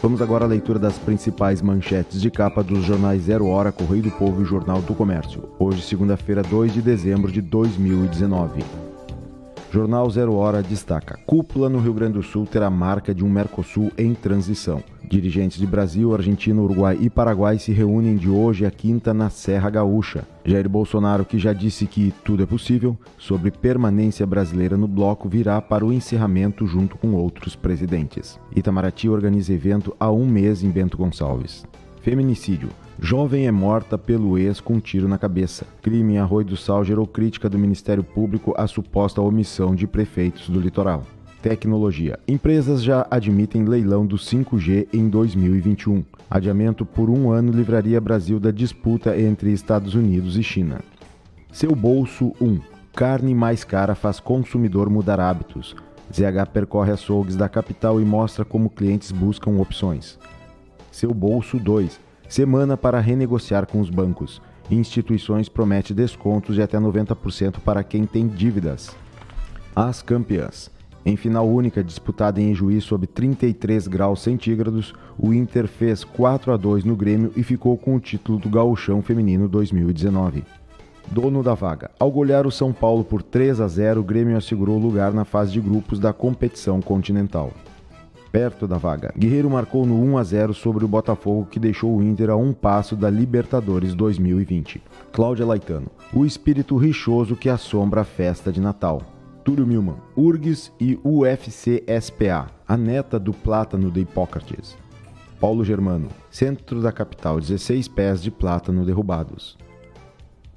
Vamos agora à leitura das principais manchetes de capa dos jornais Zero Hora, Correio do Povo e Jornal do Comércio. Hoje, segunda-feira, 2 de dezembro de 2019. Jornal Zero Hora destaca: cúpula no Rio Grande do Sul terá marca de um Mercosul em transição. Dirigentes de Brasil, Argentina, Uruguai e Paraguai se reúnem de hoje à quinta na Serra Gaúcha. Jair Bolsonaro, que já disse que tudo é possível, sobre permanência brasileira no bloco, virá para o encerramento junto com outros presidentes. Itamaraty organiza evento há um mês em Bento Gonçalves. Feminicídio. Jovem é morta pelo ex com tiro na cabeça. Crime em Arroio do Sal gerou crítica do Ministério Público à suposta omissão de prefeitos do litoral. Tecnologia. Empresas já admitem leilão do 5G em 2021. Adiamento por um ano livraria Brasil da disputa entre Estados Unidos e China. Seu bolso 1. Carne mais cara faz consumidor mudar hábitos. ZH percorre açougues da capital e mostra como clientes buscam opções. Seu bolso 2. Semana para renegociar com os bancos. Instituições promete descontos de até 90% para quem tem dívidas. As campeãs. Em final única disputada em Ijuí sob 33 graus centígrados, o Inter fez 4-2 no Grêmio e ficou com o título do Gauchão Feminino 2019. Dono da vaga. Ao golear o São Paulo por 3-0, o Grêmio assegurou lugar na fase de grupos da competição continental. Perto da vaga. Guerreiro marcou no 1-0 sobre o Botafogo, que deixou o Inter a um passo da Libertadores 2020. Cláudia Laitano. O espírito rixoso que assombra a festa de Natal. Túlio Milman. URGS e UFC-SPA. A neta do plátano de Hipócrates. Paulo Germano. Centro da capital. 16 pés de plátano derrubados.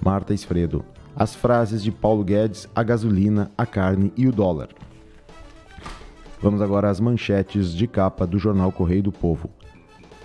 Marta Esfredo. As frases de Paulo Guedes, a gasolina, a carne e o dólar. Vamos agora às manchetes de capa do jornal Correio do Povo.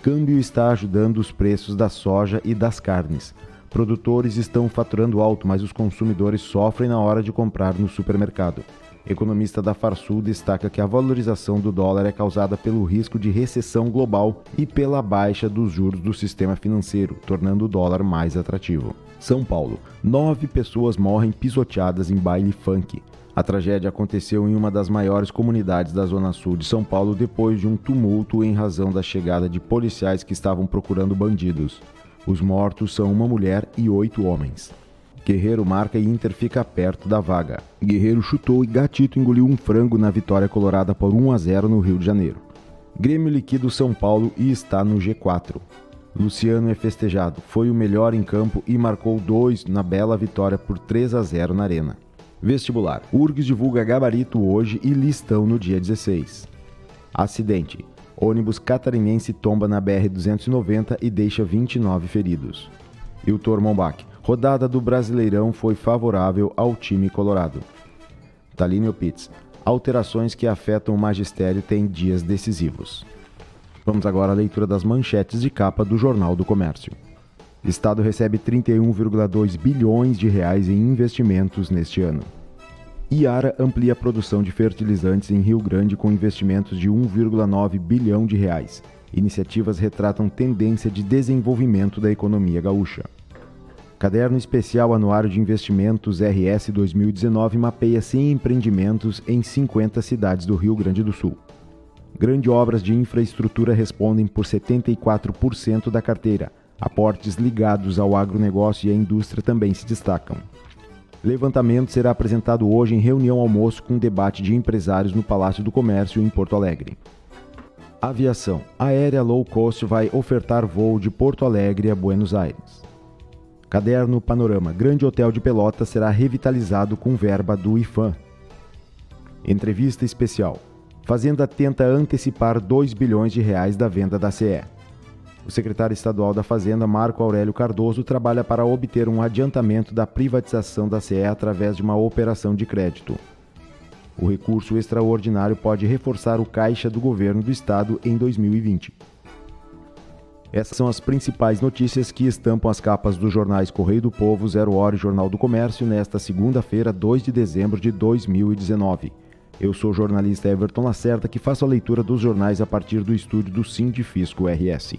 Câmbio está ajudando os preços da soja e das carnes. Produtores estão faturando alto, mas os consumidores sofrem na hora de comprar no supermercado. Economista da Farsul destaca que a valorização do dólar é causada pelo risco de recessão global e pela baixa dos juros do sistema financeiro, tornando o dólar mais atrativo. São Paulo. 9 pessoas morrem pisoteadas em baile funk. A tragédia aconteceu em uma das maiores comunidades da Zona Sul de São Paulo depois de um tumulto em razão da chegada de policiais que estavam procurando bandidos. Os mortos são uma mulher e 8 homens. Guerreiro marca e Inter fica perto da vaga. Guerreiro chutou e Gatito engoliu um frango na vitória colorada por 1-0 no Rio de Janeiro. Grêmio liquida o São Paulo e está no G4. Luciano é festejado, foi o melhor em campo e marcou 2 na bela vitória por 3-0 na Arena. Vestibular. URGS divulga gabarito hoje e listão no dia 16. Acidente. Ônibus catarinense tomba na BR-290 e deixa 29 feridos. Hiltor Mombach. Rodada do Brasileirão foi favorável ao time colorado. Taline Opitz. Alterações que afetam o magistério têm dias decisivos. Vamos agora à leitura das manchetes de capa do Jornal do Comércio. Estado recebe 31,2 bilhões de reais em investimentos neste ano. Iara amplia a produção de fertilizantes em Rio Grande com investimentos de 1,9 bilhão de reais. Iniciativas retratam tendência de desenvolvimento da economia gaúcha. Caderno Especial Anuário de Investimentos RS 2019 mapeia 100 empreendimentos em 50 cidades do Rio Grande do Sul. Grandes obras de infraestrutura respondem por 74% da carteira. Aportes ligados ao agronegócio e à indústria também se destacam. Levantamento será apresentado hoje em reunião almoço com debate de empresários no Palácio do Comércio em Porto Alegre. Aviação. Aérea Low Cost vai ofertar voo de Porto Alegre a Buenos Aires. Caderno Panorama. Grande Hotel de Pelotas será revitalizado com verba do IFAM. Entrevista especial. Fazenda tenta antecipar 2 bilhões de reais da venda da CE. O secretário estadual da Fazenda, Marco Aurélio Cardoso, trabalha para obter um adiantamento da privatização da CE através de uma operação de crédito. O recurso extraordinário pode reforçar o caixa do governo do estado em 2020. Essas são as principais notícias que estampam as capas dos jornais Correio do Povo, Zero Hora e Jornal do Comércio nesta segunda-feira, 2 de dezembro de 2019. Eu sou o jornalista Everton Lacerda, que faço a leitura dos jornais a partir do estúdio do Sindifisco RS.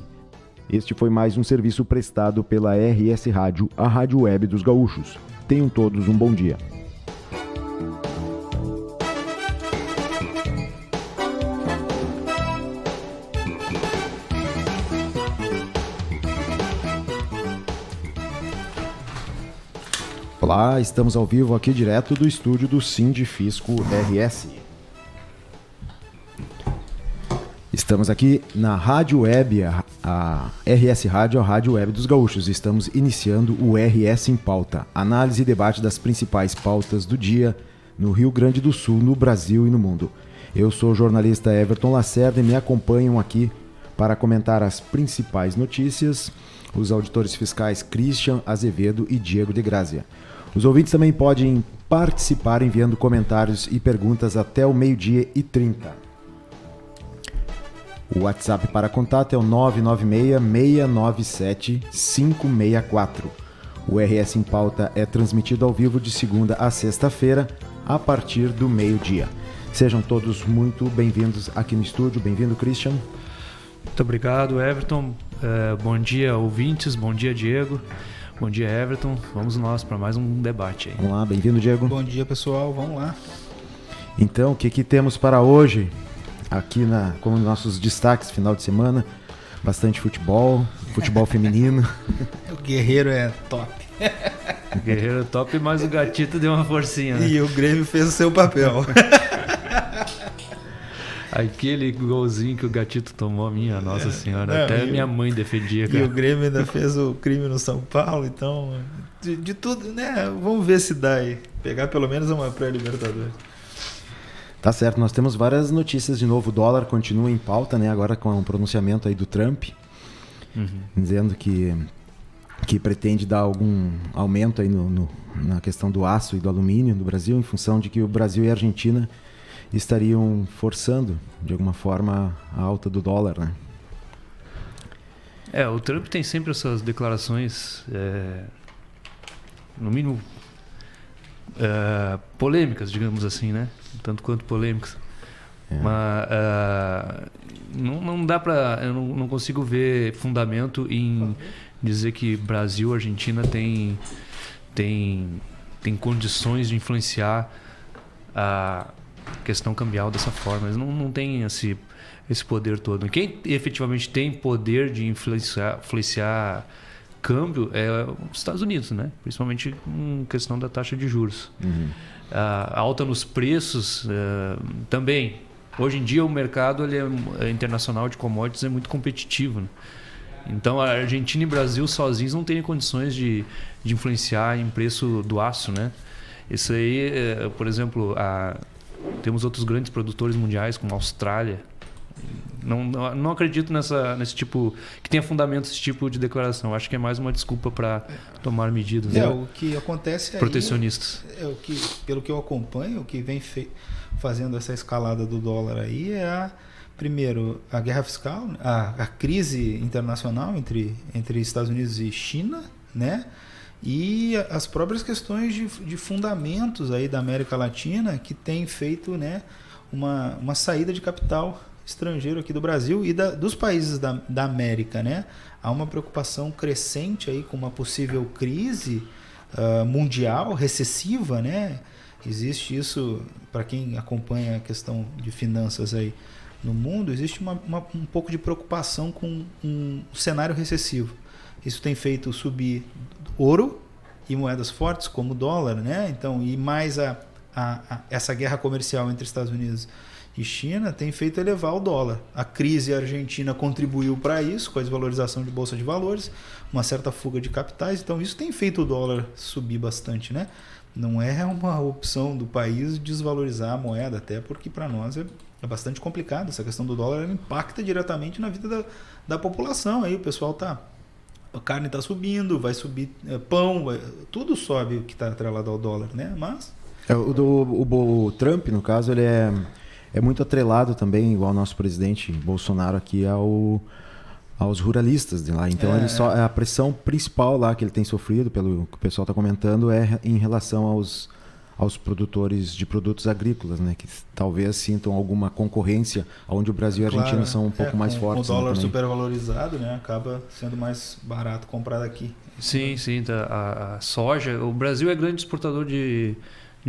Este foi mais um serviço prestado pela RS Rádio, a rádio web dos gaúchos. Tenham todos um bom dia. Olá, estamos ao vivo aqui direto do estúdio do Sindifisco RS. Estamos aqui na Rádio Web, a RS Rádio, a Rádio Web dos Gaúchos. Estamos iniciando o RS em Pauta, análise e debate das principais pautas do dia no Rio Grande do Sul, no Brasil e no mundo. Eu sou o jornalista Everton Lacerda e me acompanham aqui para comentar as principais notícias os auditores fiscais Christian Azevedo e Diego de Grazia. Os ouvintes também podem participar enviando comentários e perguntas até o 12h30. O WhatsApp para contato é o 996-697-564. O RS em Pauta é transmitido ao vivo de segunda a sexta-feira, a partir do meio-dia. Sejam todos muito bem-vindos aqui no estúdio. Bem-vindo, Christian. Muito obrigado, Everton. Bom dia, ouvintes. Bom dia, Diego. Bom dia, Everton. Vamos nós para mais um debate aí. Vamos lá, bem-vindo, Diego. Bom dia, pessoal. Vamos lá. Então, o que temos para hoje? Aqui como nossos destaques, final de semana, bastante futebol feminino. O Guerreiro é top. O Guerreiro é top, mas o Gatito deu uma forcinha, né? E o Grêmio fez o seu papel. Aquele golzinho que o Gatito tomou, minha Nossa Senhora, até minha mãe defendia, cara. E o Grêmio ainda fez o crime no São Paulo, então, de tudo, né? Vamos ver se dá aí. Pegar pelo menos uma pré-Libertadores. Tá certo, nós temos várias notícias de novo. O dólar continua em pauta, né? Agora com um pronunciamento aí do Trump, dizendo que pretende dar algum aumento aí na questão do aço e do alumínio no Brasil, em função de que o Brasil e a Argentina estariam forçando, de alguma forma, a alta do dólar, né? O Trump tem sempre essas declarações, no mínimo, polêmicas, digamos assim, né? Tanto quanto polêmicas. Mas não dá para... Eu não consigo ver fundamento em dizer que Brasil e Argentina tem condições de influenciar a questão cambial dessa forma. Eles não têm esse poder todo. Quem efetivamente tem poder de influenciar câmbio é os Estados Unidos, né? Principalmente em questão da taxa de juros. A alta nos preços também. Hoje em dia o mercado internacional de commodities é muito competitivo, né? Então a Argentina e o Brasil sozinhos não têm condições de influenciar em preço do aço, né? Isso aí, por exemplo, temos outros grandes produtores mundiais como a Austrália. Não acredito nesse tipo, que tenha fundamento esse tipo de declaração. Acho que é mais uma desculpa para tomar medidas o que acontece protecionistas. Pelo que eu acompanho, o que vem fazendo essa escalada do dólar aí primeiro, a guerra fiscal, a crise internacional entre Estados Unidos e China, né? E as próprias questões de fundamentos aí da América Latina que tem feito, né, uma saída de capital estrangeiro aqui do Brasil e dos países da América, né? Há uma preocupação crescente aí com uma possível crise mundial, recessiva, né? Existe isso, para quem acompanha a questão de finanças aí no mundo, existe um pouco de preocupação com um cenário recessivo. Isso tem feito subir ouro e moedas fortes como o dólar, né? Então, e mais essa guerra comercial entre Estados Unidos e China tem feito elevar o dólar. A crise argentina contribuiu para isso, com a desvalorização de bolsa de valores, uma certa fuga de capitais. Então, isso tem feito o dólar subir bastante, né? Não é uma opção do país desvalorizar a moeda, até porque para nós é bastante complicado. Essa questão do dólar impacta diretamente na vida da população. Aí o pessoal a carne está subindo, vai subir pão, tudo sobe o que está atrelado ao dólar, né? Mas o Trump, no caso, ele é muito atrelado também, igual o nosso presidente Bolsonaro aqui, aos ruralistas de lá. Então a pressão principal lá que ele tem sofrido, pelo que o pessoal está comentando, é em relação aos produtores de produtos agrícolas, né, que talvez sintam alguma concorrência, onde o Brasil e a Argentina são um pouco mais fortes. Com o dólar né, supervalorizado, né, acaba sendo mais barato comprar daqui. Sim. A soja, o Brasil é grande exportador de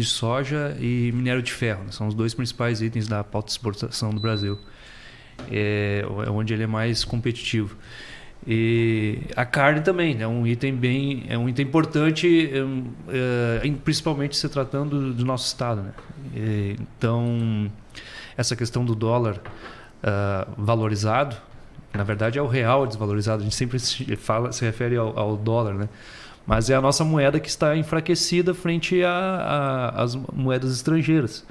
soja e minério de ferro, né? São os dois principais itens da pauta de exportação do Brasil. É onde ele é mais competitivo. E a carne também é um item importante, principalmente se tratando do nosso estado, né? Então, essa questão do dólar valorizado, na verdade é o real desvalorizado. A gente sempre se refere ao dólar, né? Mas é a nossa moeda que está enfraquecida frente às moedas estrangeiras.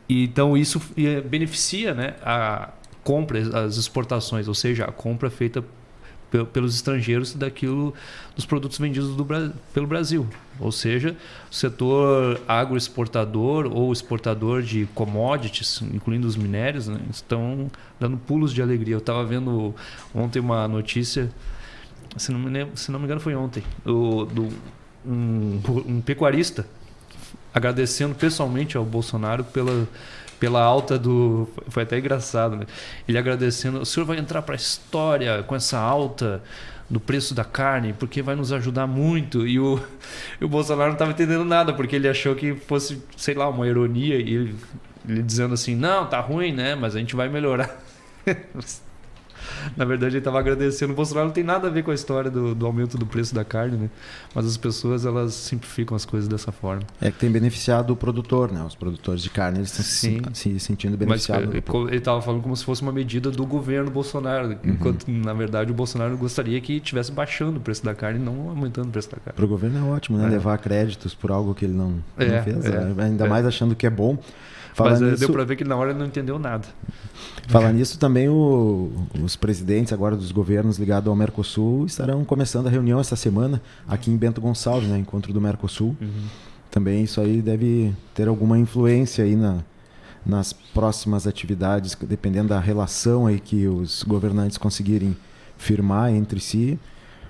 Então isso beneficia, né, a compra, as exportações, ou seja, a compra feita pelos estrangeiros dos produtos vendidos pelo Brasil. Ou seja, o setor agroexportador ou exportador de commodities, incluindo os minérios, né, estão dando pulos de alegria. Eu estava vendo ontem uma notícia, se não me engano foi ontem, um pecuarista agradecendo pessoalmente ao Bolsonaro pela alta foi até engraçado, né? Ele agradecendo: o senhor vai entrar para a história com essa alta do preço da carne, porque vai nos ajudar muito. E o Bolsonaro não estava entendendo nada, porque ele achou que fosse, sei lá, uma ironia, e ele dizendo assim: não, tá ruim, né? Mas a gente vai melhorar. Na verdade, ele estava agradecendo. O Bolsonaro não tem nada a ver com a história do aumento do preço da carne, né? Mas as pessoas, elas simplificam as coisas dessa forma. É que tem beneficiado o produtor, né? Os produtores de carne, eles estão se sentindo beneficiados. Mas ele estava falando como se fosse uma medida do governo Bolsonaro, enquanto, na verdade, o Bolsonaro gostaria que estivesse baixando o preço da carne e não aumentando o preço da carne. Para o governo é ótimo, né? Levar créditos por algo que ele não fez, ainda mais achando que é bom. Mas deu para ver que na hora ele não entendeu nada. Falar nisso, também os presidentes agora dos governos ligados ao Mercosul estarão começando a reunião essa semana aqui em Bento Gonçalves, né? Encontro do Mercosul. Também isso aí deve ter alguma influência aí nas próximas atividades, dependendo da relação aí que os governantes conseguirem firmar entre si.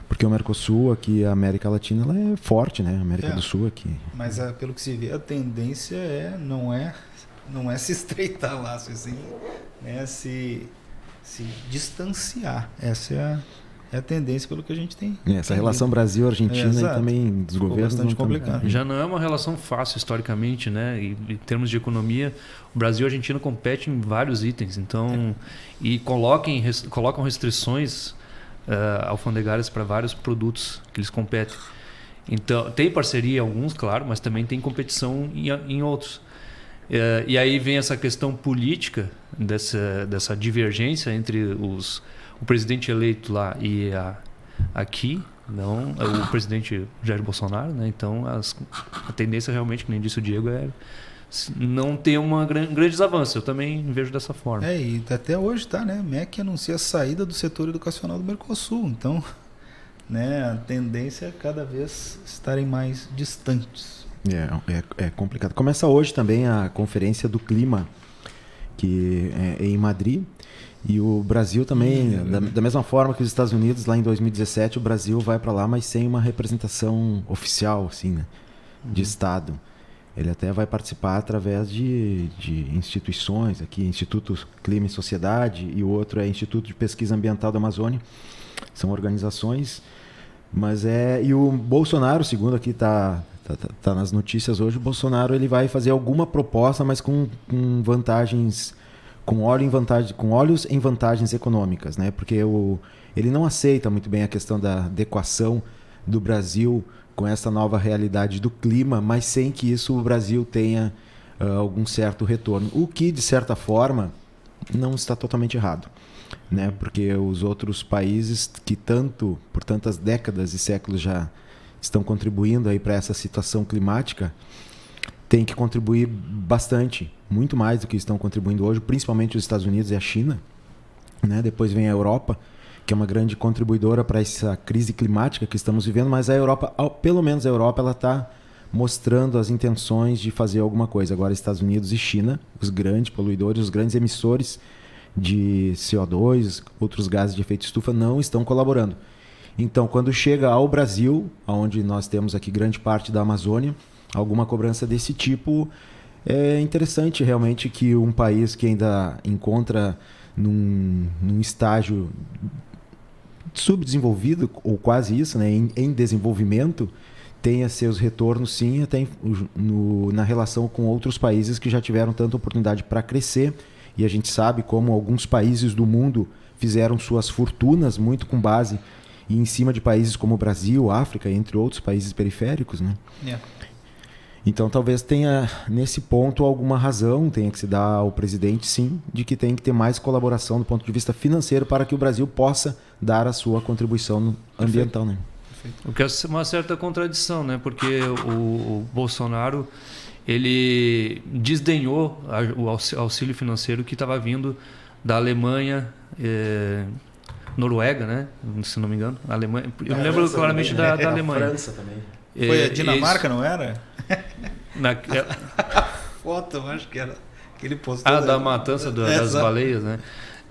Porque o Mercosul aqui, a América Latina, ela é forte, né? A América do Sul aqui. Mas pelo que se vê, a tendência não é se estreitar laços, assim, né? Se distanciar. Essa é a tendência, pelo que a gente tem. Essa relação Brasil-Argentina e também dos governos bastante complicado. Já não é uma relação fácil historicamente, né? E em termos de economia, o Brasil e a Argentina competem em vários itens. Então, e colocam restrições alfandegárias para vários produtos que eles competem. Então, tem parceria em alguns, claro, mas também tem competição em outros. E aí vem essa questão política dessa divergência entre o presidente eleito lá e aqui, não, o presidente Jair Bolsonaro, né? Então a tendência realmente, que nem disse o Diego, é não ter um grandes avanços. Eu também vejo dessa forma. E até hoje tá, né? MEC anuncia a saída do setor educacional do Mercosul. Então, né, a tendência é cada vez estarem mais distantes. É complicado. Começa hoje também a Conferência do Clima, que é em Madrid. E o Brasil também, da mesma forma que os Estados Unidos, lá em 2017, o Brasil vai para lá, mas sem uma representação oficial, assim, né, de Estado. Ele até vai participar através de instituições, aqui, Instituto Clima e Sociedade, e o outro é Instituto de Pesquisa Ambiental da Amazônia. São organizações, mas e o Bolsonaro, segundo aqui tá nas notícias hoje, o Bolsonaro ele vai fazer alguma proposta, mas com vantagens, com olhos em vantagens econômicas, né? Porque ele não aceita muito bem a questão da adequação do Brasil com essa nova realidade do clima, mas sem que isso o Brasil tenha algum certo retorno. O que, de certa forma, não está totalmente errado, né? Porque os outros países que por tantas décadas e séculos já estão contribuindo aí para essa situação climática, têm que contribuir bastante, muito mais do que estão contribuindo hoje, principalmente os Estados Unidos e a China, né? Depois vem a Europa, que é uma grande contribuidora para essa crise climática que estamos vivendo, mas a Europa, pelo menos a Europa, ela está mostrando as intenções de fazer alguma coisa. Agora, Estados Unidos e China, os grandes poluidores, os grandes emissores de CO2, outros gases de efeito estufa, não estão colaborando. Então, quando chega ao Brasil, onde nós temos aqui grande parte da Amazônia, alguma cobrança desse tipo, é interessante realmente que um país que ainda encontra num estágio subdesenvolvido, ou quase isso, né, em desenvolvimento, tenha seus retornos sim, até na relação com outros países que já tiveram tanta oportunidade para crescer e a gente sabe como alguns países do mundo fizeram suas fortunas muito com base em cima de países como o Brasil, África, entre outros países periféricos, né? Então talvez tenha nesse ponto alguma razão, tenha que se dar ao presidente, sim, de que tem que ter mais colaboração do ponto de vista financeiro para que o Brasil possa dar a sua contribuição ambiental, né? O que é uma certa contradição, né? Porque o Bolsonaro, ele desdenhou o auxílio financeiro que estava vindo da Alemanha, Noruega, né? Se não me engano. Alemanha. Eu me lembro claramente da Alemanha. França também. Foi a Dinamarca, não era? Foto, eu acho que era. Aquele postou da matança das baleias, né?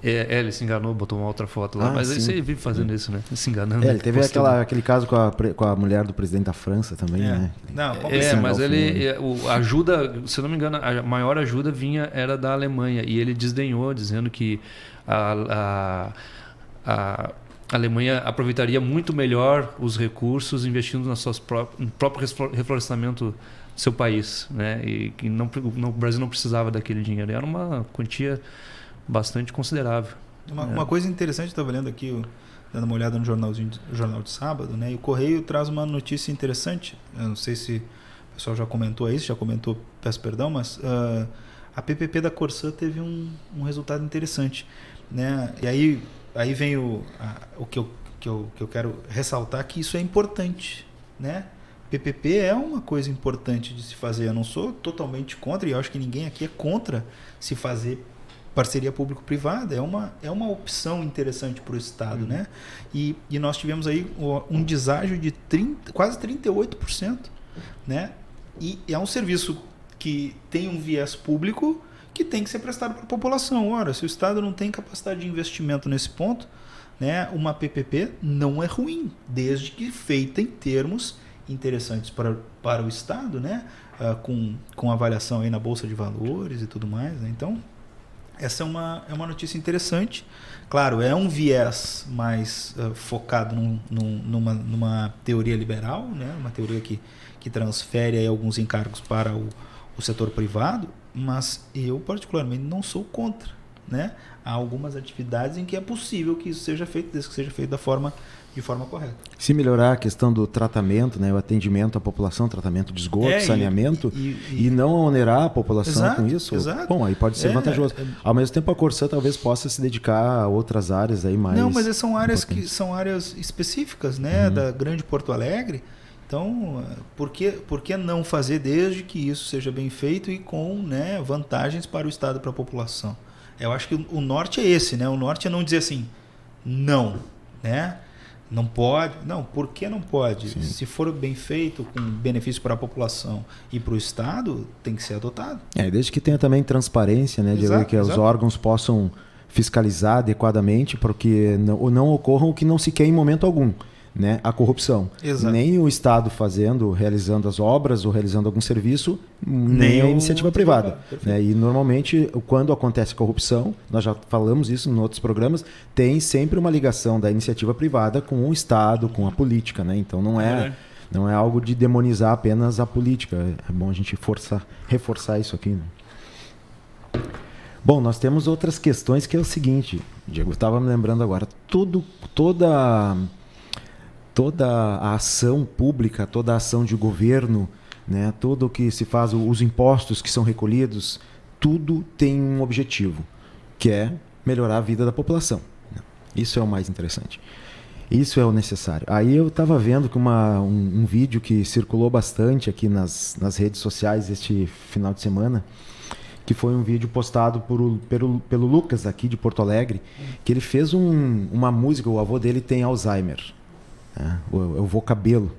Ele se enganou, botou uma outra foto lá. Mas ele vive fazendo isso, né? Se enganando. Ele teve aquele caso com a mulher do presidente da França também, né? Não, mas ele ajuda, se eu não me engano, a maior ajuda era da Alemanha. E ele desdenhou, dizendo que a Alemanha aproveitaria muito melhor os recursos investindo nas suas no próprio reflorestamento do seu país, né? E que o Brasil não precisava daquele dinheiro. Era uma quantia bastante considerável. Uma coisa interessante, eu estava lendo aqui, dando uma olhada no jornal de sábado, né? E o Correio traz uma notícia interessante. Eu não sei se o pessoal já comentou isso, peço perdão, mas a PPP da Corsã teve um resultado interessante, né? E aí vem o que eu quero ressaltar, que isso é importante, né? PPP é uma coisa importante de se fazer. Eu não sou totalmente contra, e eu acho que ninguém aqui é contra se fazer parceria público-privada. É uma opção interessante para o Estado, né? E nós tivemos aí um deságio de quase 38%, né? E é um serviço que tem um viés público que tem que ser prestado para a população. Ora, se o Estado não tem capacidade de investimento nesse ponto, né, uma PPP não é ruim, desde que feita em termos interessantes para o Estado, né, com avaliação aí na Bolsa de Valores e tudo mais, né? Então, essa é uma notícia interessante. Claro, é um viés mais focado numa teoria liberal, né, uma teoria que transfere aí alguns encargos para o setor privado, mas eu particularmente não sou contra, né? Há algumas atividades em que é possível que isso seja feito, desde que seja feito de forma correta. Se melhorar a questão do tratamento, né, o atendimento à população, tratamento de esgoto, saneamento, e não onerar a população com isso, bom, aí pode ser vantajoso. Ao mesmo tempo, a Corsã talvez possa se dedicar a outras áreas aí mais. Não, mas são áreas específicas, né, da Grande Porto Alegre. Então, por que não fazer, desde que isso seja bem feito e com, né, vantagens para o Estado e para a população? Eu acho que o norte é esse, né? O norte é não dizer assim, não, né? Não pode. Não, por que não pode? Sim. Se for bem feito, com benefício para a população e para o Estado, tem que ser adotado. Desde que tenha também transparência, né? De ver que os órgãos possam fiscalizar adequadamente para que não ocorram o que não se quer em momento algum. Né, a corrupção. Exato. Nem o Estado realizando as obras ou realizando algum serviço, nem a iniciativa privada. Né? E normalmente, quando acontece corrupção, nós já falamos isso em outros programas, tem sempre uma ligação da iniciativa privada com o Estado, com a política. Né? Então não é algo de demonizar apenas a política. É bom a gente reforçar isso aqui. Né? Bom, nós temos outras questões, que é o seguinte, Diego, eu estava me lembrando agora, toda a ação pública, toda a ação de governo, né, tudo o que se faz, os impostos que são recolhidos, tudo tem um objetivo, que é melhorar a vida da população. Isso é o mais interessante. Isso é o necessário. Aí eu estava vendo que um vídeo que circulou bastante aqui nas redes sociais este final de semana, que foi um vídeo postado pelo Lucas, aqui de Porto Alegre, que ele fez uma música, o avô dele tem Alzheimer. O avô Cabelo,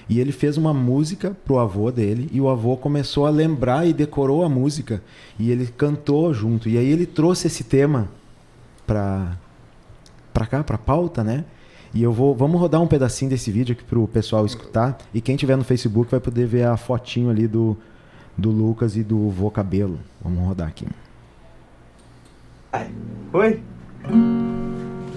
e ele fez uma música pro avô dele, e o avô começou a lembrar e decorou a música, e ele cantou junto, e aí ele trouxe esse tema pra cá, pra pauta, né? E vamos rodar um pedacinho desse vídeo aqui pro pessoal escutar, e quem tiver no Facebook vai poder ver a fotinho ali do Lucas e do vô Cabelo. Vamos rodar aqui. Oi?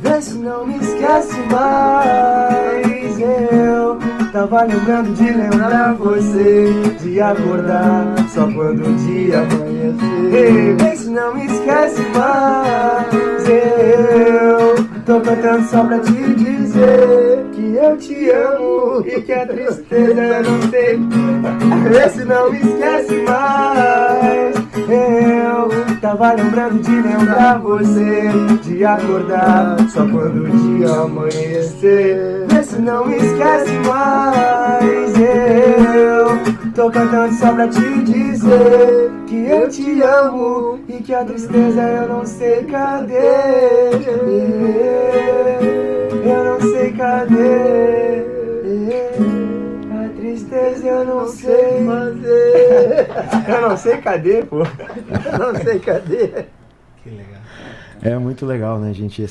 Vê se não me esquece mais. Eu tava lembrando de lembrar você, de acordar só quando o dia amanhecer. Vê se se não me esquece mais. Eu tô cantando só pra te dizer que eu te amo e que a tristeza eu não sei. Vê se não me esquece mais. Eu tava lembrando de lembrar você, de acordar só quando o dia amanhecer. Vê se não me esquece mais. Eu tô cantando só pra te dizer que eu te amo e que a tristeza eu não sei cadê. Eu não sei cadê. A tristeza eu não sei fazer. Eu não sei cadê, pô. Eu não sei cadê. Que legal. É muito legal, né, gente?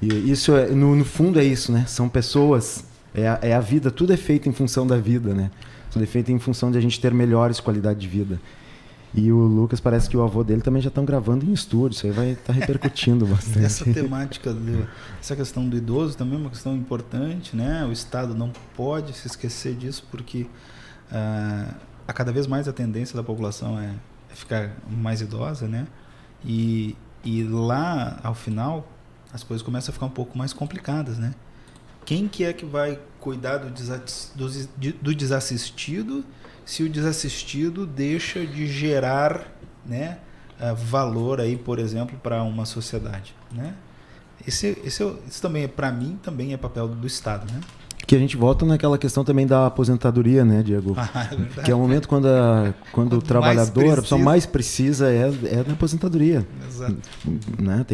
E isso no fundo é isso, né? São pessoas, é a vida, tudo é feito em função da vida, né? Tudo é feito em função de a gente ter melhores qualidades de vida. E o Lucas, parece que o avô dele também já estão gravando em estúdio, isso aí vai estar repercutindo bastante. Essa temática, essa questão do idoso também é uma questão importante, né? O Estado não pode se esquecer disso, porque a cada vez mais a tendência da população é ficar mais idosa, né? E lá, ao final, as coisas começam a ficar um pouco mais complicadas, né? Quem que é que vai cuidar do desassistido se o desassistido deixa de gerar, né, valor aí, por exemplo, para uma sociedade, né? Isso também, para mim, também é papel do Estado, né? Que a gente volta naquela questão também da aposentadoria, né, Diego? É que é o momento quando o trabalhador, a pessoa mais precisa é da aposentadoria. Exato. Né?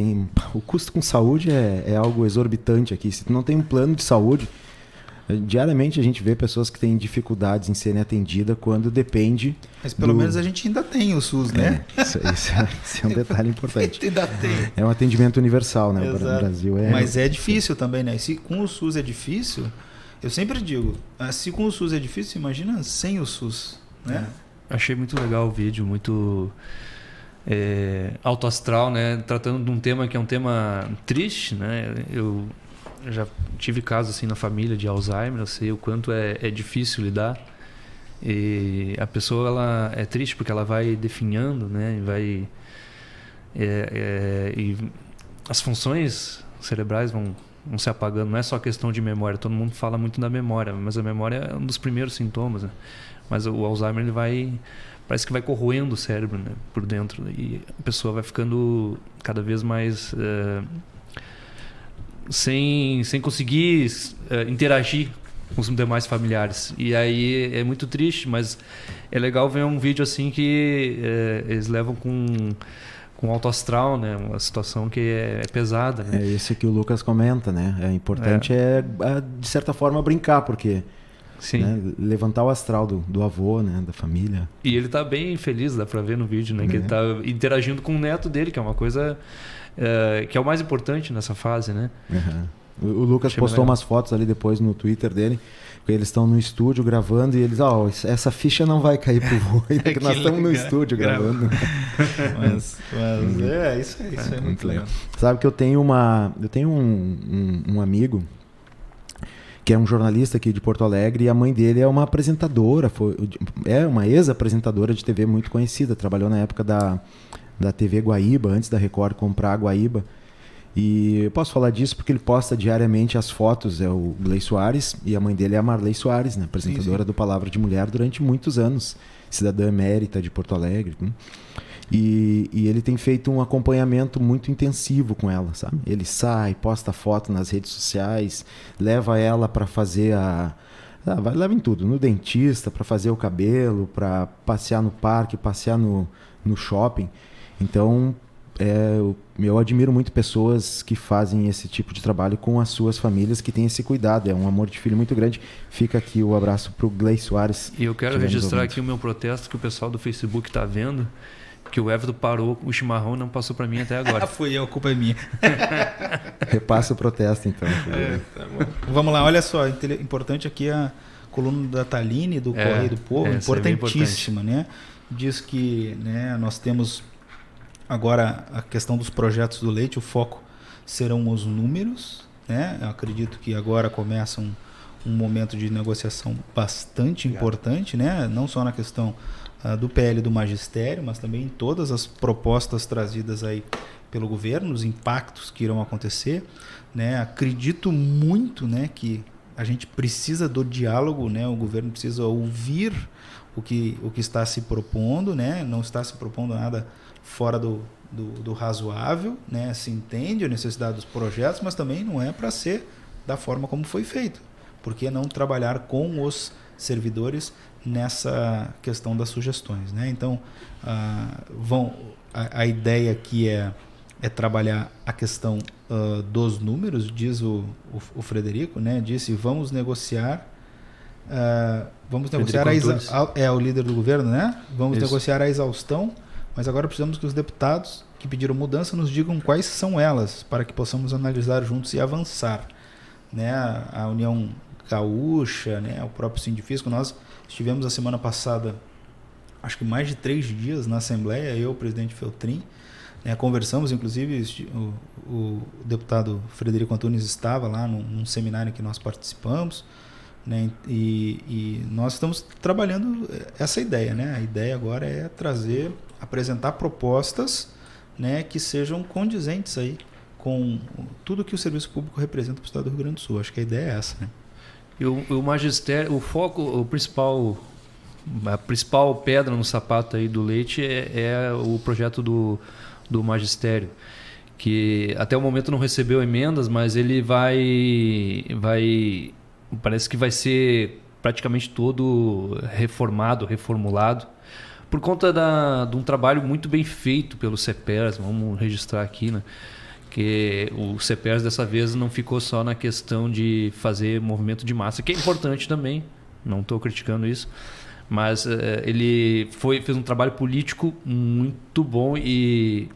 O custo com saúde é algo exorbitante aqui. Se tu não tem um plano de saúde, diariamente a gente vê pessoas que têm dificuldades em serem atendidas quando depende. Mas pelo menos a gente ainda tem o SUS, né? Isso é um detalhe importante. Ainda tem. É um atendimento universal, né? Exato. O Brasil Mas é difícil também, né? Se com o SUS é difícil, eu sempre digo, se com o SUS é difícil, imagina sem o SUS, né? Achei muito legal o vídeo, muito alto astral, né? Tratando de um tema que é um tema triste, né? Eu já tive casos assim na família de Alzheimer, eu sei o quanto é difícil lidar. E a pessoa, ela é triste porque ela vai definhando, né? E as funções cerebrais vão se apagando. Não é só questão de memória. Todo mundo fala muito da memória, mas a memória é um dos primeiros sintomas, né? Mas o Alzheimer, parece que vai corroendo o cérebro, né, por dentro. E a pessoa vai ficando cada vez mais sem conseguir interagir com os demais familiares. E aí é muito triste, mas é legal ver um vídeo assim que eles levam com alto astral, né? Uma situação que é pesada, né? É isso que o Lucas comenta, né? É importante de certa forma brincar, porque né, levantar o astral do avô, né, da família. E ele tá bem feliz, dá pra ver no vídeo, né? Que ele tá interagindo com o neto dele, que é uma coisa que é o mais importante nessa fase, né? O Lucas postou umas fotos ali depois no Twitter dele, porque eles estão no estúdio gravando e eles, essa ficha não vai cair pro vô, porque nós estamos no estúdio gravando. Mas isso é muito legal. Sabe que eu tenho um amigo que é um jornalista aqui de Porto Alegre, e a mãe dele é uma apresentadora, é uma ex-apresentadora de TV muito conhecida, trabalhou na época da TV Guaíba, antes da Record comprar a Guaíba. E eu posso falar disso porque ele posta diariamente as fotos, é o Gley Soares, e a mãe dele é a Marley Soares, né, apresentadora do Palavra de Mulher durante muitos anos, cidadã emérita de Porto Alegre. E ele tem feito um acompanhamento muito intensivo com ela, sabe? Ele sai, posta foto nas redes sociais, leva ela para fazer leva em tudo, no dentista, para fazer o cabelo, para passear no parque, passear no shopping. Então, eu admiro muito pessoas que fazem esse tipo de trabalho com as suas famílias, que têm esse cuidado. É um amor de filho muito grande. Fica aqui o abraço para o Gley Soares. E eu quero registrar aqui o meu protesto, que o pessoal do Facebook está vendo, que o Everton parou o chimarrão e não passou para mim até agora. Fui eu, a culpa é minha. Repassa o protesto, então. Tá bom. Vamos lá, olha só, importante aqui a coluna da Taline, do Correio do Povo, importantíssima, né? Diz que, né, nós temos agora a questão dos projetos do leite, o foco serão os números, né? Eu acredito que agora começam um momento de negociação bastante importante, né? Não só na questão do PL do magistério, mas também em todas as propostas trazidas aí pelo governo, os impactos que irão acontecer, né? Acredito muito, né, que a gente precisa do diálogo, né? O governo precisa ouvir o que está se propondo, né? Não está se propondo nada fora do razoável, né? Se entende a necessidade dos projetos, mas também não é para ser da forma como foi feito. Por que não trabalhar com os servidores nessa questão das sugestões, né? Então, a ideia aqui é trabalhar a questão dos números, diz o Frederico, né? Disse, vamos negociar o líder do governo, né? Vamos negociar a exaustão, mas agora precisamos que os deputados que pediram mudança nos digam quais são elas, para que possamos analisar juntos e avançar, né? A União Gaúcha, né? O próprio Sindifisco, nós estivemos a semana passada, acho que mais de 3 dias na Assembleia, eu, o presidente Feltrin, né? Conversamos, inclusive o deputado Frederico Antunes estava lá num seminário que nós participamos, né? E nós estamos trabalhando essa ideia, né? A ideia agora é apresentar propostas, né, que sejam condizentes aí com tudo que o serviço público representa para o estado do Rio Grande do Sul. Acho que a ideia é essa, né? E o magistério, o foco, a principal pedra no sapato aí do Leite é o projeto do magistério, que até o momento não recebeu emendas, mas ele parece que vai ser praticamente todo reformulado, por conta de um trabalho muito bem feito pelo CEPERS. Vamos registrar aqui, né? Que o CEPERS dessa vez não ficou só na questão de fazer movimento de massa, que é importante também, não estou criticando isso, mas ele fez um trabalho político muito bom e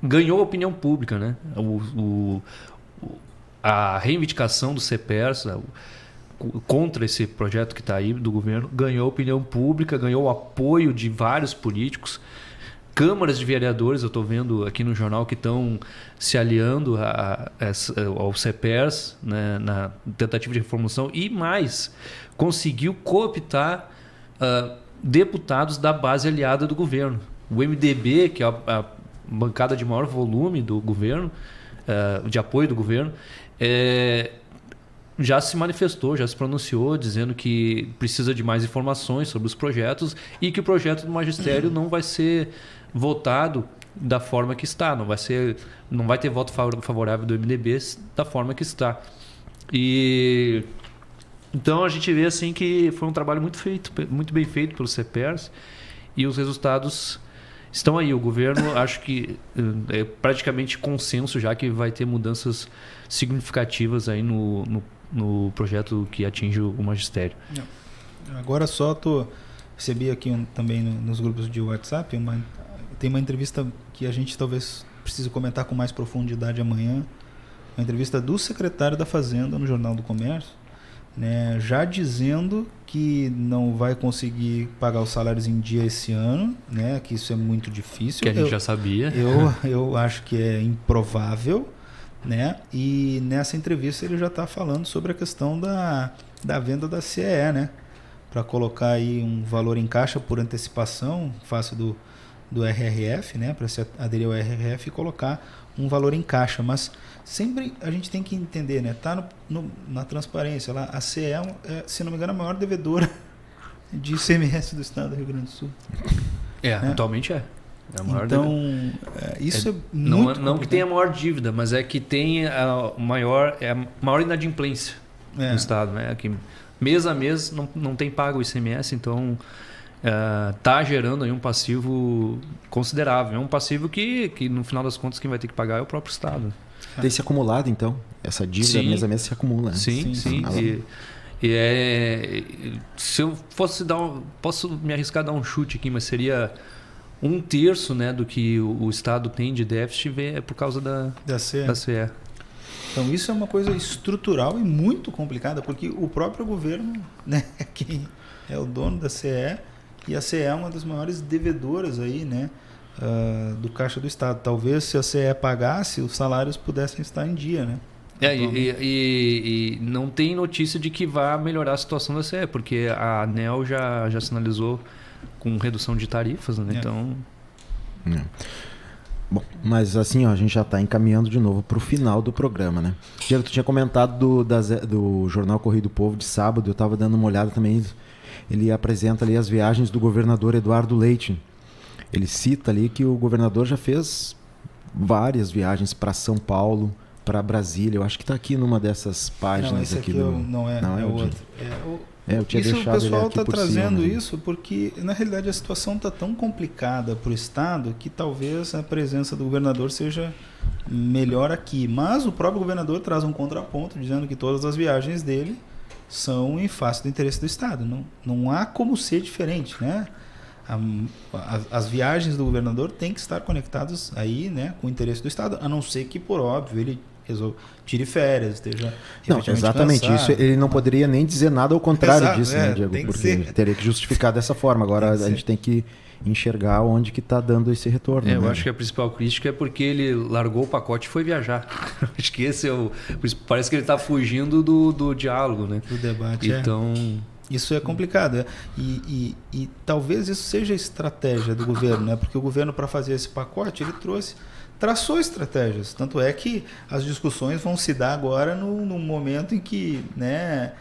ganhou a opinião pública, né? A reivindicação do CEPERS contra esse projeto que está aí do governo ganhou a opinião pública, ganhou o apoio de vários políticos, câmaras de vereadores, eu estou vendo aqui no jornal, que estão se aliando ao CEPERS, né, na tentativa de reformulação, e mais, conseguiu cooptar deputados da base aliada do governo. O MDB, que é a bancada de maior volume do governo, de apoio do governo, já se manifestou, já se pronunciou, dizendo que precisa de mais informações sobre os projetos e que o projeto do magistério não vai ser votado da forma que está, não vai ter voto favorável do MDB da forma que está. E então a gente vê assim que foi um trabalho muito bem feito pelo CEPERS, e os resultados estão aí. O governo, acho que é praticamente consenso já que vai ter mudanças significativas aí no projeto que atinge o magistério. Agora recebi aqui também nos grupos de WhatsApp, tem uma entrevista que a gente talvez precise comentar com mais profundidade amanhã, uma entrevista do secretário da Fazenda no Jornal do Comércio, né, já dizendo que não vai conseguir pagar os salários em dia esse ano, né, que isso é muito difícil. Que a gente já sabia. Eu acho que é improvável, né? E nessa entrevista ele já está falando sobre a questão da venda da CEE, né? Para colocar aí um valor em caixa por antecipação, face do RRF, né? Para se aderir ao RRF e colocar um valor em caixa. Mas sempre a gente tem que entender, né? Tá na transparência lá, a CEE é, se não me engano, a maior devedora de ICMS do estado do Rio Grande do Sul. Né? Atualmente é. Então, isso é muito não que tenha a maior dívida, mas é que tem a maior inadimplência no estado, né? Que mês a mês não tem pago o ICMS, então está gerando aí um passivo considerável. É um passivo que no final das contas quem vai ter que pagar é o próprio estado. Tem se acumulado, então? Essa dívida mês a mês se acumula, né? Sim. Se eu fosse posso me arriscar a dar um chute aqui, mas seria 1/3, né, do que o Estado tem de déficit é por causa da CE. Então isso é uma coisa estrutural e muito complicada, porque o próprio governo, né, quem é o dono da CE, e a CE é uma das maiores devedoras aí, né, do Caixa do Estado. Talvez se a CE pagasse, os salários pudessem estar em dia, né? E não tem notícia de que vá melhorar a situação da CE, porque a ANEEL já sinalizou com redução de tarifas, né? Então... Bom, mas assim, ó, a gente já está encaminhando de novo para o final do programa, né? Diego, tu tinha comentado do Jornal Correio do Povo de sábado, eu estava dando uma olhada também, ele apresenta ali as viagens do governador Eduardo Leite. Ele cita ali que o governador já fez várias viagens para São Paulo, para Brasília. Eu acho que está aqui numa dessas páginas. Não, esse aqui não é outro. Eu tinha isso, deixado o pessoal está cima, trazendo né? isso porque, na realidade, a situação está tão complicada para o Estado que talvez a presença do governador seja melhor aqui. Mas o próprio governador traz um contraponto dizendo que todas as viagens dele são em face do interesse do Estado. Não há como ser diferente, né? As viagens do governador têm que estar conectadas aí, né, com o interesse do Estado, a não ser que, por óbvio, ele tire férias, esteja exatamente cansado. Isso ele não poderia nem dizer nada ao contrário disso, né, Diego? Porque teria que justificar dessa forma. Agora a gente tem que enxergar onde que está dando esse retorno. Eu acho que a principal crítica é porque ele largou o pacote e foi viajar. Acho que esse parece que ele está fugindo do diálogo, né? Do debate. Então... Isso é complicado. E talvez isso seja a estratégia do governo, né? Porque o governo, para fazer esse pacote, ele traçou estratégias. Tanto é que as discussões vão se dar agora no momento em que, né,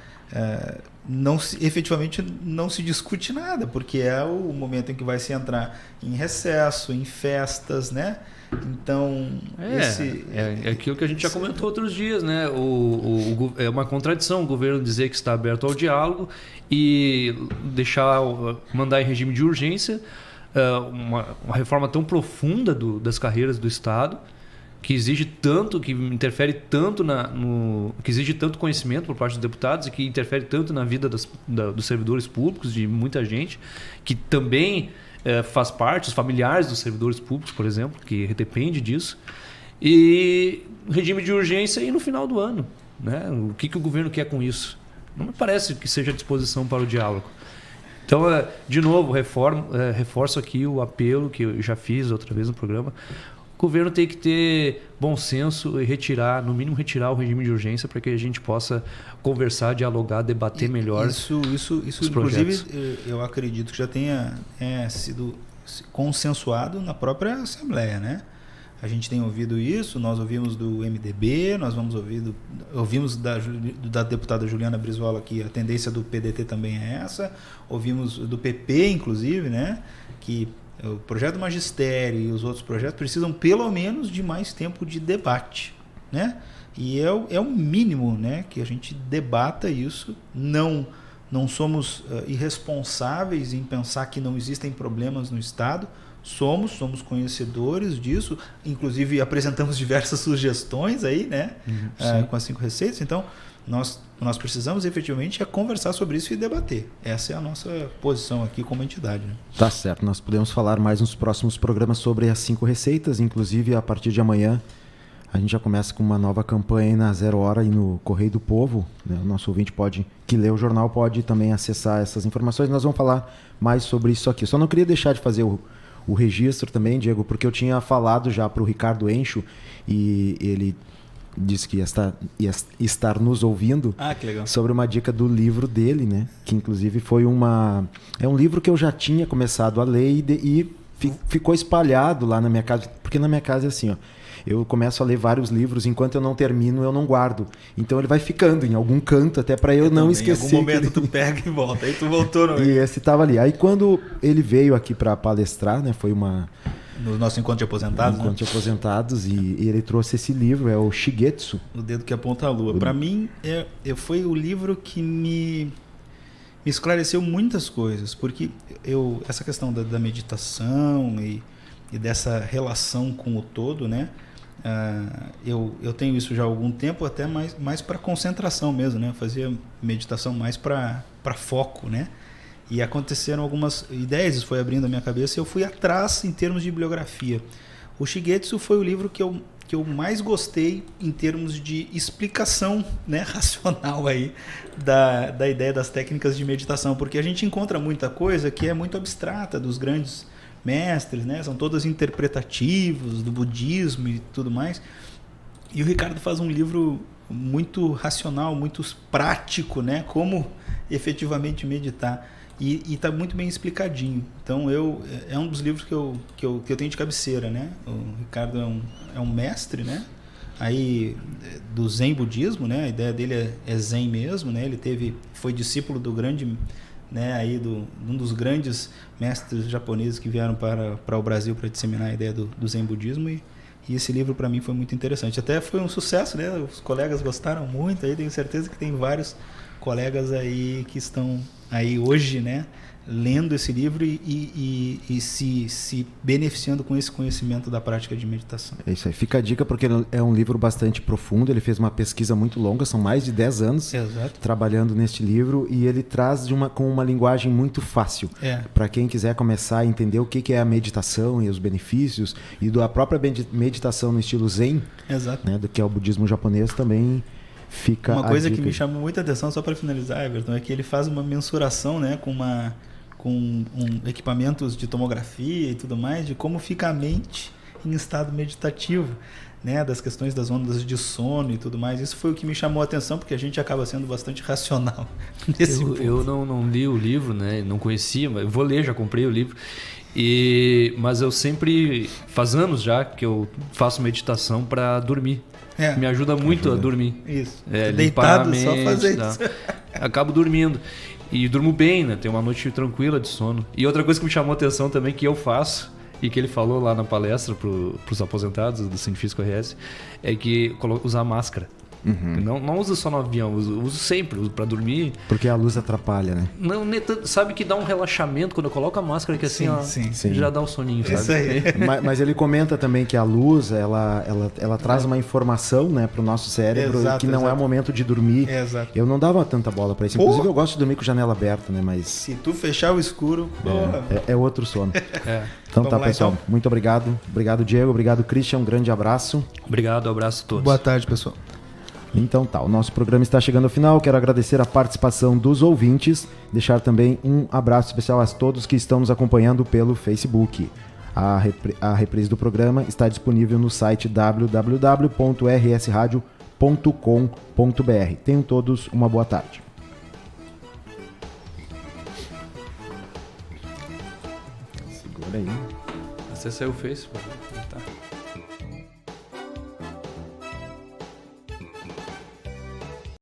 efetivamente não se discute nada, porque é o momento em que vai se entrar em recesso, em festas, né? Então, é aquilo que a gente já comentou outros dias, né? É uma contradição o governo dizer que está aberto ao diálogo e mandar em regime de urgência uma reforma tão profunda das carreiras do Estado, que exige tanto, que interfere tanto que exige tanto conhecimento por parte dos deputados e que interfere tanto na vida dos servidores públicos, de muita gente, que também faz parte, os familiares dos servidores públicos, por exemplo, que depende disso, e regime de urgência e no final do ano, né? O que o governo quer com isso? Não me parece que seja disposição para o diálogo. Então, de novo, reforço aqui o apelo que eu já fiz outra vez no programa. O governo tem que ter bom senso e no mínimo retirar o regime de urgência para que a gente possa conversar, dialogar, debater melhor. Isso inclusive, eu acredito que já tenha sido consensuado na própria Assembleia, né? A gente tem ouvido isso, nós ouvimos do MDB, nós ouvimos da deputada Juliana Brizola que a tendência do PDT também é essa, ouvimos do PP, inclusive, né? Que o projeto do magistério e os outros projetos precisam pelo menos de mais tempo de debate, né? E é o mínimo, né, que a gente debata isso. Não somos irresponsáveis em pensar que não existem problemas no Estado. Somos conhecedores disso, inclusive apresentamos diversas sugestões aí, né, com as 5 receitas. Então, nós precisamos efetivamente conversar sobre isso e debater. Essa é a nossa posição aqui como entidade, né? Tá certo, nós podemos falar mais nos próximos programas sobre as 5 receitas, inclusive a partir de amanhã a gente já começa com uma nova campanha aí na 0 Hora e no Correio do Povo, né? O nosso ouvinte que lê o jornal pode também acessar essas informações. Nós vamos falar mais sobre isso aqui. Só não queria deixar de fazer o registro também, Diego, porque eu tinha falado já para o Ricardo Encho e ele disse que ia estar nos ouvindo que legal. Sobre uma dica do livro dele, né? Que inclusive foi é um livro que eu já tinha começado a ler e ficou espalhado lá na minha casa, porque na minha casa é assim, ó, eu começo a ler vários livros, enquanto eu não termino, eu não guardo. Então ele vai ficando em algum canto, até para eu não esquecer. Em algum momento tu pega e volta, aí tu voltou. Não é? E esse estava ali. Aí quando ele veio aqui para palestrar, né, foi no nosso encontro de aposentados. Encontro de aposentados, e ele trouxe esse livro, é o Shigetsu. O Dedo que Aponta a Lua. Para mim, foi o livro que me esclareceu muitas coisas, porque essa questão da meditação e dessa relação com o todo, né? Eu tenho isso já há algum tempo, até mais para concentração mesmo, né? Eu fazia meditação mais para foco, né? E aconteceram algumas ideias, isso foi abrindo a minha cabeça e eu fui atrás em termos de bibliografia. O Shigetsu foi o livro que eu mais gostei em termos de explicação, né, racional aí da ideia das técnicas de meditação, porque a gente encontra muita coisa que é muito abstrata dos grandes mestres, né? São todas interpretativos do budismo e tudo mais. E o Ricardo faz um livro muito racional, muito prático, né? Como efetivamente meditar. E está muito bem explicadinho. Então, é um dos livros que eu tenho de cabeceira, né? O Ricardo é um mestre, né? Aí, do Zen budismo, né? A ideia dele é Zen mesmo, né? Ele foi discípulo do grande, né? Aí um dos grandes mestres japoneses que vieram para o Brasil para disseminar a ideia do Zen budismo. E esse livro para mim foi muito interessante. Até foi um sucesso, né? Os colegas gostaram muito. Aí tenho certeza que tem vários colegas aí que estão aí hoje, né, lendo esse livro e se beneficiando com esse conhecimento da prática de meditação. É isso aí. Fica a dica porque é um livro bastante profundo, ele fez uma pesquisa muito longa, são mais de 10 anos trabalhando neste livro e ele traz com uma linguagem muito fácil. Para quem quiser começar a entender o que é a meditação e os benefícios e da própria meditação no estilo Zen, né, do que é o budismo japonês também. Fica uma coisa que me chamou muita atenção, só para finalizar, Everton, é que ele faz uma mensuração, né, com equipamentos de tomografia e tudo mais, de como fica a mente em estado meditativo, né, das questões das ondas de sono e tudo mais. Isso foi o que me chamou a atenção, porque a gente acaba sendo bastante racional nesse ponto. Eu não li o livro, né, não conhecia, mas eu vou ler, já comprei o livro. Mas eu sempre, faz anos já que eu faço meditação para dormir. Me ajuda muito a dormir. Isso. Deitado, mente, só fazer isso. Acabo dormindo. E durmo bem, né? Tenho uma noite tranquila de sono. E outra coisa que me chamou a atenção também, que eu faço, e que ele falou lá na palestra para os aposentados do Científico RS, é que usar máscara. Não usa só no avião, uso sempre para dormir. Porque a luz atrapalha, né? Não, sabe que dá um relaxamento quando eu coloco a máscara, que assim, sim. já dá um soninho, sabe? Isso aí. Mas ele comenta também que a luz, ela traz uma informação, né, pro nosso cérebro, que não é o momento de dormir. Eu não dava tanta bola para isso. Inclusive, eu gosto de dormir com janela aberta, né? Mas se tu fechar o escuro, é outro sono. Então tá, pessoal. Então. Muito obrigado. Obrigado, Diego. Obrigado, Christian. Um grande abraço. Obrigado, abraço a todos. Boa tarde, pessoal. Então tá, o nosso programa está chegando ao final. Quero agradecer a participação dos ouvintes, deixar também um abraço especial a todos que estão nos acompanhando pelo Facebook. A reprise do programa está disponível no site www.rsradio.com.br. Tenham todos uma boa tarde. Segura aí. Você saiu o Facebook? Tá.